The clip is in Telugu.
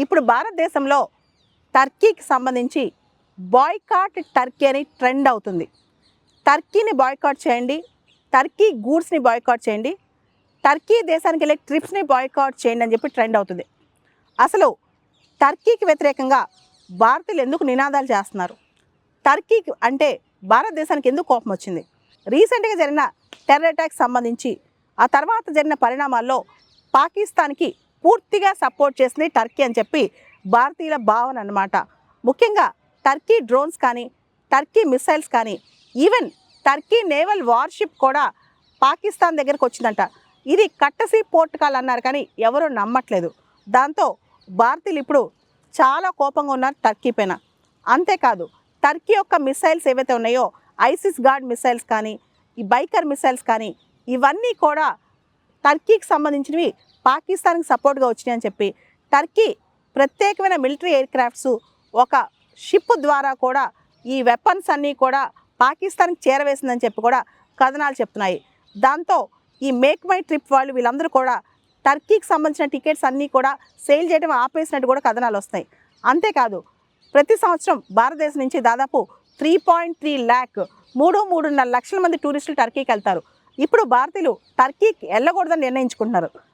ఇప్పుడు భారతదేశంలో టర్కీకి సంబంధించి బాయ్కాట్ టర్కీ అని ట్రెండ్ అవుతుంది. టర్కీని బాయ్కాట్ చేయండి, టర్కీ గూడ్స్ని బాయ్కాట్ చేయండి, టర్కీ దేశానికి వెళ్ళే ట్రిప్స్ని బాయ్కాట్ చేయండి అని చెప్పి ట్రెండ్ అవుతుంది. అసలు టర్కీకి వ్యతిరేకంగా భారతీయులు ఎందుకు నినాదాలు చేస్తున్నారు? టర్కీకి అంటే భారతదేశానికి ఎందుకు కోపం వచ్చింది? రీసెంట్గా జరిగిన టెర్రర్ అటాక్ సంబంధించి ఆ తర్వాత జరిగిన పరిణామాల్లో పాకిస్తాన్కి పూర్తిగా సపోర్ట్ చేసింది టర్కీ అని చెప్పి భారతీయుల భావన అన్నమాట. ముఖ్యంగా టర్కీ డ్రోన్స్ కానీ, టర్కీ మిసైల్స్ కానీ, ఈవెన్ టర్కీ నేవల్ వార్షిప్ కూడా పాకిస్తాన్ దగ్గరకు వచ్చిందంట. ఇది కట్టసీ పోర్టుకాల్ అన్నారు కానీ ఎవరూ నమ్మట్లేదు. దాంతో భారతీయులు ఇప్పుడు చాలా కోపంగా ఉన్నారు టర్కీ పైన. అంతేకాదు టర్కీ యొక్క మిసైల్స్ ఏవైతే ఉన్నాయో ఐసిస్ గార్డ్ మిసైల్స్ కానీ, ఈ బైకర్ మిసైల్స్ కానీ ఇవన్నీ కూడా టర్కీకి సంబంధించినవి పాకిస్తాన్కి సపోర్ట్గా వచ్చినాయి అని చెప్పి టర్కీ ప్రత్యేకమైన మిలిటరీ ఎయిర్ క్రాఫ్ట్స్ ఒక షిప్ ద్వారా కూడా ఈ వెపన్స్ అన్నీ కూడా పాకిస్తాన్కి చేరవేసిందని చెప్పి కూడా కథనాలు చెప్తున్నాయి. దాంతో ఈ మేక్ మై ట్రిప్ వాళ్ళు వీళ్ళందరూ కూడా టర్కీకి సంబంధించిన టికెట్స్ అన్నీ కూడా సేల్ చేయడం ఆపేసినట్టు కూడా కథనాలు వస్తాయి. అంతేకాదు ప్రతి సంవత్సరం భారతదేశం నుంచి దాదాపు 3.3 lakh 3.5 లక్షల మంది టూరిస్టులు టర్కీకి వెళ్తారు. ఇప్పుడు భారతీయులు టర్కీకి వెళ్ళకూడదని నిర్ణయించుకుంటున్నారు.